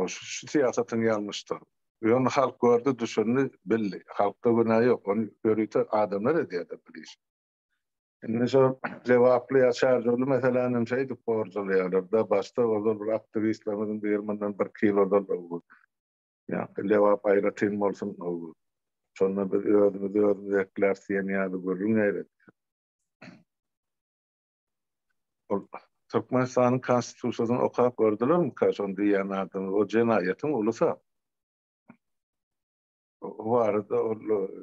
Şu siyasetin yanlıştır. Onu halk gördü, düşündü, belli. Halkta günah yok. Onu görüyor adamlar ediyor da bilir. Yani şu cevaplı yaşarcılı mesela şeydi borculuyorlar da başta olur aktivistlerimizin bir kilodan olur. Yani cevap ayrıtayım olsun olur. Sonra bir ödümüzü eklerse yeni adı görün gayret. Türkmenistan'ın konstitusiyasyny okap gördüler mi kaçon diýen adam o cenayetin ulusa vardı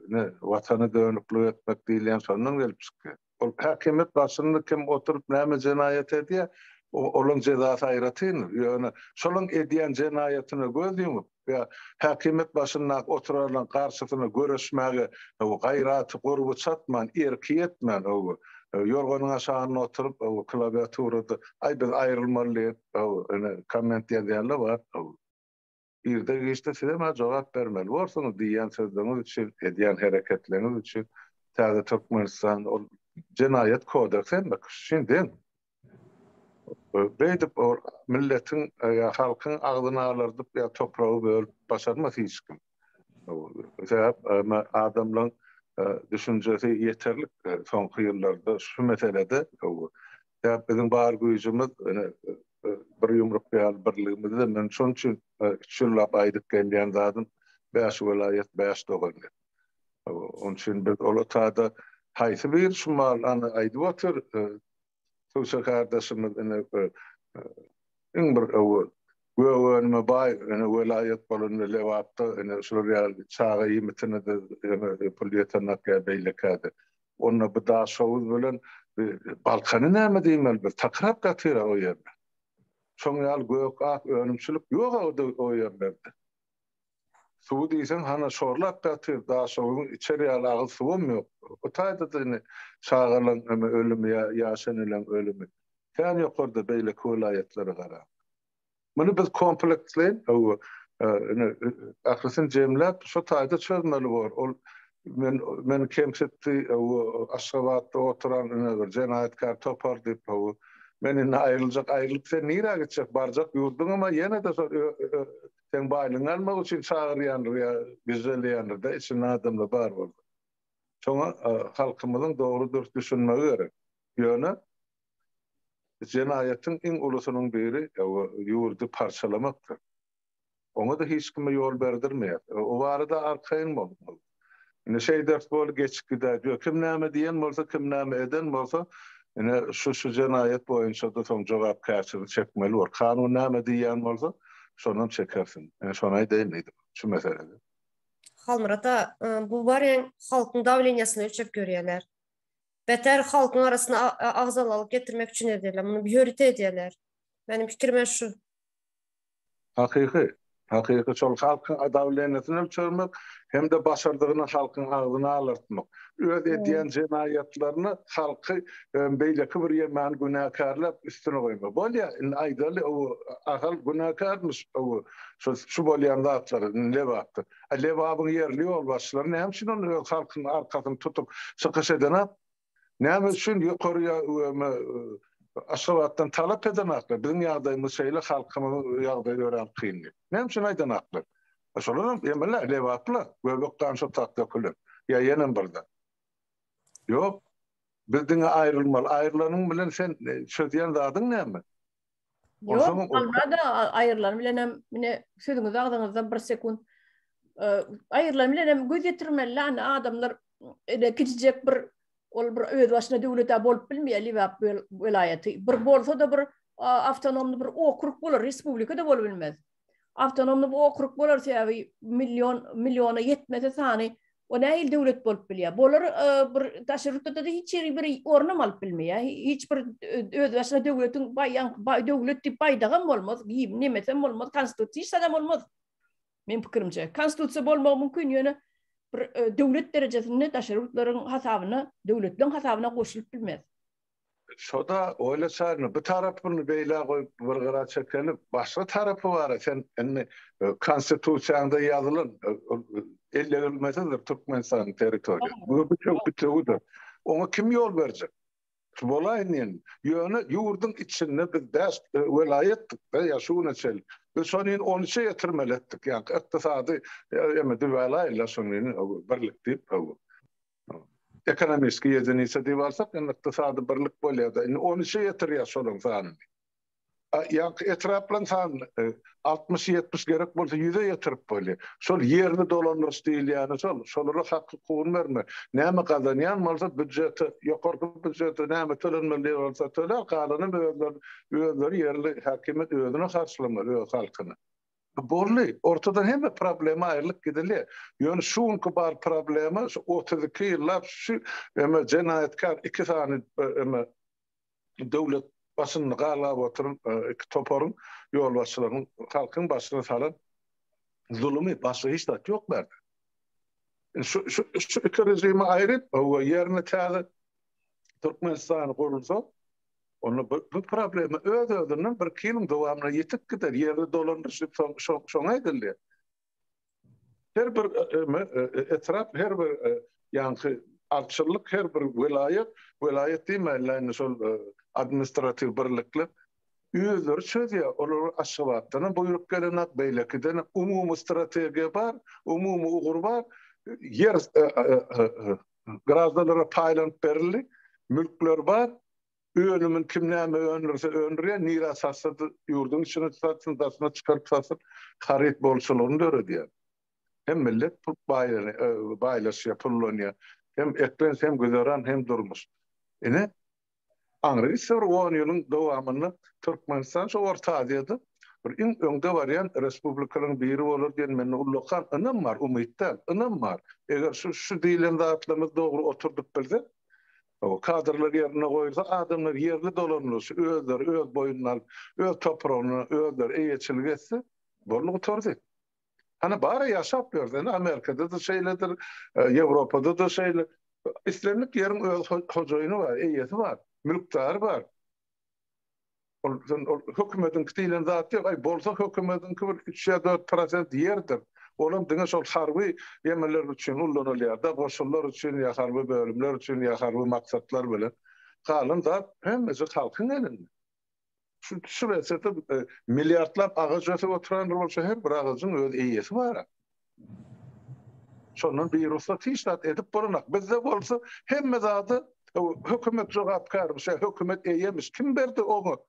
ne vatanı dönüklü etmek diýilen sondan gelip çykdy. O hakimet başynda kim oturup näme cenayet edýär onun cezasy aýratyn. Ýöne şolaň edýän cenayetyny gözlüňip ýa hakimet başynda oturalan garşysyna görüşmäge gaýraty gurbu çatman, erki etmän yorganın aşağına oturup klaviaturada ay biz ayrılmalıyız komment yazanlar var. Bir de işte size cevap vermeli. Varsanız diyen sözleriniz için, ediyen hareketleriniz için taze Türkmenistan cinayet kodeksi bak şimdi beydip milletin halkın ağzını alırdıp ya toprağı böyle başarması hiç kim. Adamların düşüncesi yeterli sonki yıllarda şu meselede bizim bar gücümüz bir yumruk birliğimizde de men şon üçin şullap aýdyp gelýän zatym 5 welayet 5 dogany. Onun üçin biz olatada haýsy bir şumal aýdyp otur Tuğçe kardeşimiz bir Güvenme bay, velayet balını levapta, şuraya çağı yimitini de poliyetanak beylekade. Onunla bir daha şovuz bilen Balkan'ı näme diýmeli bir takrap gatyra o ýerde. çoňal gök ak önümçülük ýok o ýerlerde. Suw diýsen hana şorlap gatyr, daha soňra içeri ýalagy suwum ýok. O taýda da çağırlan ölüm ýaşanylan ölümi. Kän ýokarda beýle kölaýatlary gara. Muny biz kompleksleýin, aklysyn jemläp şu taýda çözmeli bor. Ol men kemsetdi Aşgabatda oturan bir jenaýatkar topar diýip meni aýrylyk sen nirä gitjek barjak ýurduň ama ýene de sen baýlyň almak üçin çağırýandyr ýa güzelýändir de içinde adamlar bar boldy. Şoňa halkymyzyň dogry dürüst düşünmegi gerek. Ýöne jenaýatyň iň ulusynyň biri ýurdu parçalamakdyr. Ona da hiç kime ýol berdirmeýär. O barada arkaýyn bolmaly. Ine ders bol geçip gider. Kim näme diýen bolsa, kim näme eden bolsa, ine şu jenaýat boýunça da soň jogapkärçilik çekmeli bor. Kanun näme diýen bolsa, şondan çekersin. Şonay diýilmedi. Şu meselede. Halmurata, bu baryan halkın davleniyasını ölçüp görüyorlar. Beter halkın arasına ağzalalık getirmek için ediyorlar. Bunu priorite ediyorlar. Benim fikrim şu. Hakyky şol halkyň adawleňetini ölçermek hem de başardygyny halkyň agzyna alartmak. Öz edýän jenaýatlaryny halky beýleki bir ýermän günäkarlap üstüne goýmak. Bolýa aýdaly o ahal günäkarmyş şu bolýan zatlary lewapdy. Lewabyň ýerli ýolbaşçylary näme üçin onu halkyň arkasyny tutup sykyş edenap? Näme üçin ýokarya Aşgabatdan talap edenaklar. Bizim ýagdaýymyz şeýle halkymyň ýagdaýy gören kynly. Näme üçin aýdanaklar? Şolaryň ýemele lewaply, göbek ganşa takda kulun. Ya ýene birde. Ýok, bizdiňe aýrylmaly. Aýrylanyň bilen sen çözýän zadyň näme? Ýok, almada aýrylany bilen mine sözüňizi agdyňyzdan 1 sekund aýrylany bilen göz ýetirmeli adamlar kiçijek bir ol bir öz başyna döwlete bolup bilmeýär Liwap welaýaty. Bir bolsa da bir awtonomly bir okrug bolar, respublikada bolup bilmez. Awtonomly bir okrug bolar sebäbi milyona ýetmese sany o näil döwlet bolup bilýär. Bolar bir taşerrutda da hiç bir ornam alyp bilmeýär. Hiç bir öz başyna döwletiň döwlet diýip baýdagam bolmaz, nemesem bolmaz, konstitusiýa da bolmaz. Men pikirimçe, konstitusiýa bolmagy mümkin ýöne bir döwlet derejesinde taşerrutlaryň hasabyna, döwletliň hasabyna goşulyp bilmez. Şoda öyle çarını bir tarafını beýle goýup bir gara çekenip başga tarapy bar. Sen konstitusiýanda ýazylan elle bilmesedir Türkmenistan territoriýasy. Bu çok bütüdür. Ona kim ýol berjek? Bolaýyn ýöne ýurdun içinde bir däst welaýetdik we ýaşuwna çel. Biz şonu 13'e ýetirmeli etdik. Ýani ykdysady welaýetler şonu birlik diýip ekonomik ýetenýse diýip alsak, ykdysady birlik bolýar. 13'e ýetirýär şonuň sanyny. Ýa-ni etraplan san 60-70 gerek bolsa 100'e ýetirip bolýar. Şol ýerni dolandyryş diýilýär, şolara hakky kuwun berme. Näme kazanýan bolsa büdjeti, ýokarky büdjeti näme tölenmeli bolsa töler, galany özleri ýerli häkimet özüne harçlamaly öz halkyny. Bolly, ortadan hemme problema aýrylyp gidilýär. Ýöne şuňky bar problema 32 ýyllap şu jenaýatkar iki sany döwlet başyny galap oturup iki toparın ýolbaşçylaryň halkyň başyna salan zulmy başga hiç zat ýok berdi. Şu iki rejimi aýryp o ýerine täze Türkmenistan gurulsa onu bu problemi öz-özünden bir kilim dowamına ýetip gider. Ýerli dolandyryşyp şoňa edildi. Her bir etraf, her bir ýanky artçylyk, her bir welaýet diýmeli, şol administrativ birlikler özleri çözüyor. Olar Aşgabatdan buýrup gelenek beýlekiden umumy strategiýa bar, umumy ugur bar. Yer grazdalara paýlanyp berildi, mülkler bar. Önümün kim näme öndürse öndürýär, niras hassady ýurdun içine satsyn, dasyna çykaryp satsyn, harit bolçylygyny döredýär. Hem millet baýlaşýar, pullanýar. Hem eklense hem güzeran hem durmuş. Ine Angrysy 10 ýylyň dowamyny Türkmenistan şu Orta Aziýada bir öňde barýan respublikalyň biri bolar diýen meni ullakan ynam bar, umytdan ynam bar. Eger şu diýilen zatlarymyz dogry oturdup bilse, O kadrlar yerine koyulsa adamlar yerli dolanırsa özler, öz boyunlar, öz toprağını, özler eyeçilik etse bolluğu tordu. Hani bari yaşap gördün. Amerika'da da şeyledir, Avrupa'da da şeyler. İslamlık yerin öz hocayını var, eyeti var, mülktarı var. Hükümetin kitiyle zat yok. Ay bolsa hükümetin kibir 3-4% yerdir. Olam diňe şol harby yemeler üçin ullanylýar-da, goşullar üçin ýa harby bölümler üçin ýa harby maksatlar bilen galan zat hemmesi halkyň elinde. Şu wagtda milliardlap agaç ösüp oturan bolsa her bir agaçyň öz eýesi bar. Şondan bir ruhsat işlet edip boranak. Bizde bolsa hemme zaty hükümet jogapkar, hükümet eýemiş. Kim berdi onu?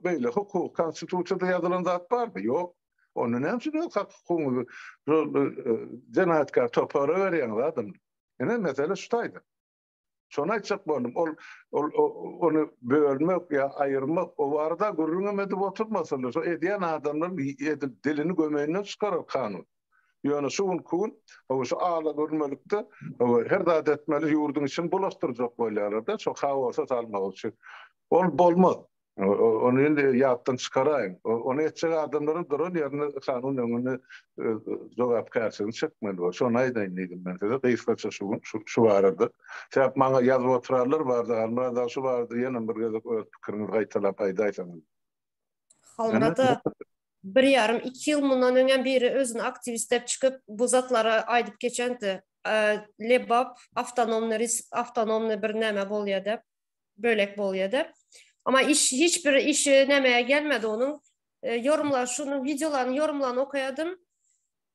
Böyle hukuk, konstitusiyada yazılan zat var mı? Yok. Onun hemsini yok. Hukuku, cenayetkar toparı veriyen adam. Yani mesele şutaydı. Şuna açık boğulum. Onu bölmek ya ayırmak, o arada gurruna medip oturmasınlar. O ediyen adamların dilini gömeğinden çıkarır kanun. Yani şuun kun, şu ağla görmelikte her dadet etmeli yurdun için bulaştıracak böyle arada. Çok havasa salmak için. Olmaz. Onu indi yaptın çıkarayım. Onu etçek adamların durun yerine kanun önüne jogapkarsyn çykmaly. Şonu aýdaýyn ben size. Kıyıskaça şu arada. Sebäp maňa ýazyp oturarlar bardy. Almada şu bardy. Ýene bir gezek öz pikirimi gaýtalap aýdaýsam. Halmada 1,5-2 ýyl mundan öňen beri özüni aktivist dep çykyp bu zatlara aýdyp geçendi. Lebap avtonomny bir näme bolýar dep, bölek bolýar dep. Ama hiçbir işi nemeye gelmedi onun. Yorumlar, şunu videoların yorumlarını okuyadım.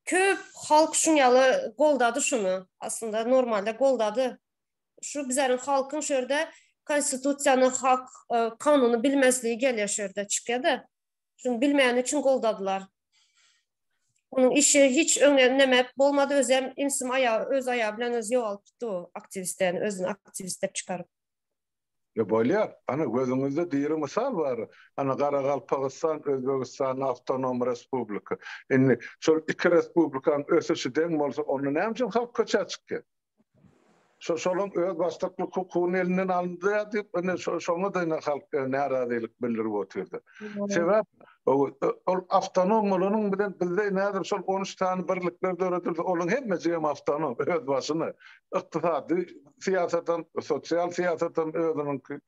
Köp halk şunyalı goldadı şunu. Aslında normalde goldadı. Şu bizlerin halkın şöyle konstitusiyanı, hak, kanunu bilmezliği geliyor şöyle çıkıyordu. Şunu bilmeyen için goldadılar. Onun işi hiç önlemep olmadı. Özem insim öz ayağı bilen öz yol alıp gitti o aktivistlerin. Özünü aktivistler çıkarıp. Ya bolýar. Ana gözüňizde diýeri misal bar. Ana Garagalpagystan, Özbegistan Awtonom Respublika. Indi şol iki respublikanyň ösüşiden bolsa onu näme üçin halk köçe çykdy? Şolun öz başlykly hukukyny elinden alındy diýip şoňa da halk narazylyk bildirip oturdy. Sebäp ol awtonomlugynyň bilen bizde nädir şol 13 tane birlikler döredildi. Olaň hemmesi hem awtonom öz başyna ykdysady, siýasatan, sosial siýasatan özüniňki.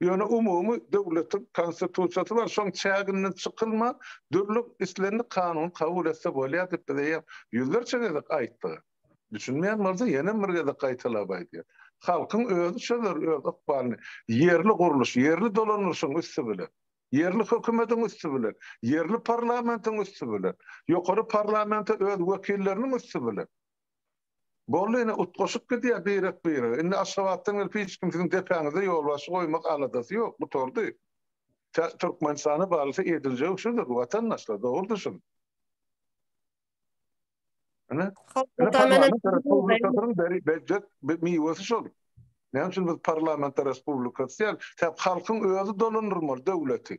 Ýöne umumy döwletiň konstitusiýasy bar. Şoň çäginden çykylma, döwlet islerini kanun kabul etse bolýar diýip bize ýüzlerçe gezek aýtdy. Düşünmeyen varsa yine mirgede kaytalap aýdýar. Halkyň özü şolar öz ykbalyny yerli guruluş, yerli dolanışyň üstü bilen, yerli hökümetiň üstü bilen, yerli parlamentiň üstü bilen, ýokary parlamentde öz wekilleriniň üstü bilen. Bollyny utgoşup gidýär bir. Indi aşawatdan hiç kimseň depäňizde ýolbaşy goýmak aladasy ýok. Bu tordy. Türkmenistana barlysy ediljek şudur, watandaşlar dogrudyr. Ana parlamenter respublikasy halkyň özü dolanyrmaly döwleti.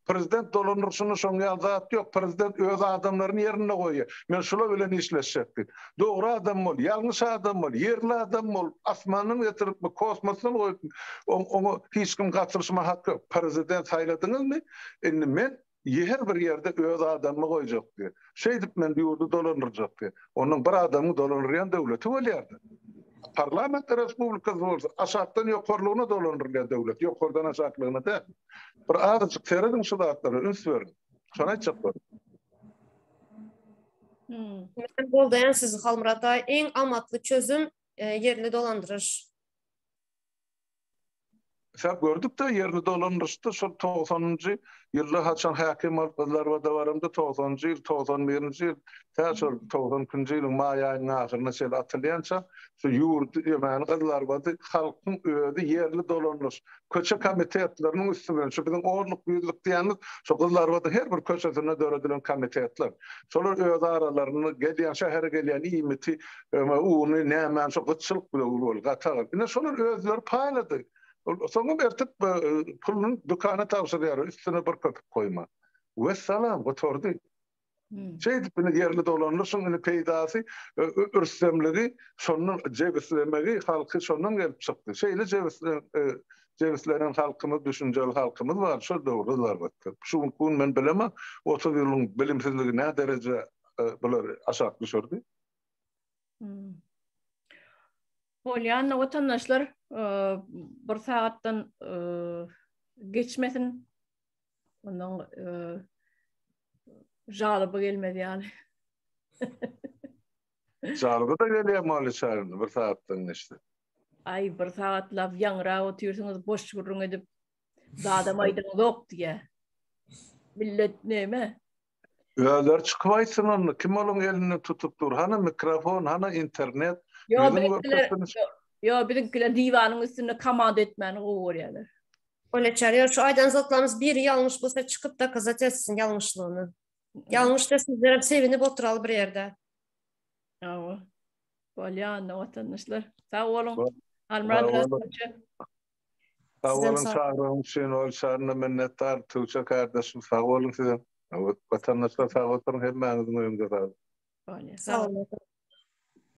Prezident dolanyrşyny şoňa zat ýok. Prezident öz adamlaryny ýerine goýýar. Men şolar bilen işleşjekdi. Dogry adam bol, ýalňyş adam bol, yerli adam bol, asmanyny getirip kosmosyny goýup onu hiç kim gatyrşma hakkı. Prezident saýladyňyzmy? Indi men her bir yerde öz adamı goýjakdy. Şeýdip men ýurdu dolanyrjakdy. Onuň bir adamy dolanyrýan döwleti bolýardy. Parlament respublikasy bolsa aşakdan ýokarlygyna dolanyrýan döwlet, ýokardan aşaklygyna da. Bir azajyk terediň şu zatlary üns berin. Şonu aýtjak. Men boldaýan siz Halmurata eň amatly çözüm yerli dolandırış. Sen gördük de yerli dolanırıştı. Şu 90-njy ýylda haçan hakim alpazlar we dawarynda 90-njy ýyl, 91-nji ýyl, täşol 92-nji ýylyň maý aýynyň ahyryna şeýle atylýança şu ýurdu ýemän gyzlar bady halkyň öýdi yerli dolanyrys. Köçe komitetleriniň üstüne şu biziň orluk büyüklük diýeniz şu gyzlar bady her bir köçesine döredilen komitetler. Şolar öz aralaryny gelýän şähere gelýän iýmiti uny näme şu gyçylyk bilen bol gatar. Ine şolar özleri paýlady. Soňra bertip pulunu dukana tawşyrýar, üstüne bir köpük koyma. Vesselam, bu tordy. Şey tipini yerli dolanlar, şunun peydası, ürstemleri, şonun cevizlemegi, halkı şondan gelip çıktı. Şeyle cevizlenen halkımız, düşünceli halkımız var, şu doğrular baktı. Şu kun men bilema, 30 yılın bilimsizliği ne derece bular aşağı düşürdü? Polyanna vatandaşlar bir saattan geçmesin. Ondan jalıbı gelmedi yani. Jargı da geliyor mali çağrını bir saatten işte. Ay bir saat laf yanıra oturuyorsunuz boş gurrun edip dağda maydan yok diye. Millet neyme? Öler çıkmaysın onu. Kim onun elini tutup dur? Hana mikrofon, hana internet. Yo Bizim bizimkiler divanın üstünde kamad etmeni kovuyorlar. Öyle çağırıyor. Şu aydan zatlarımız biri yanlış bulsa çıkıp da kazat etsin yanlışlığını. Yanlış da sizlere sevinip oturalım bir yerde. Ama Polyanna vatandaşlar. Sağ olun. Sağ Almradras olun. Sağ olun çağırın için ol çağrına minnettar Tuğçe kardeşim sağ olun size. Vatandaşlar sağ olun hep menizin uyumda. Sağ olun.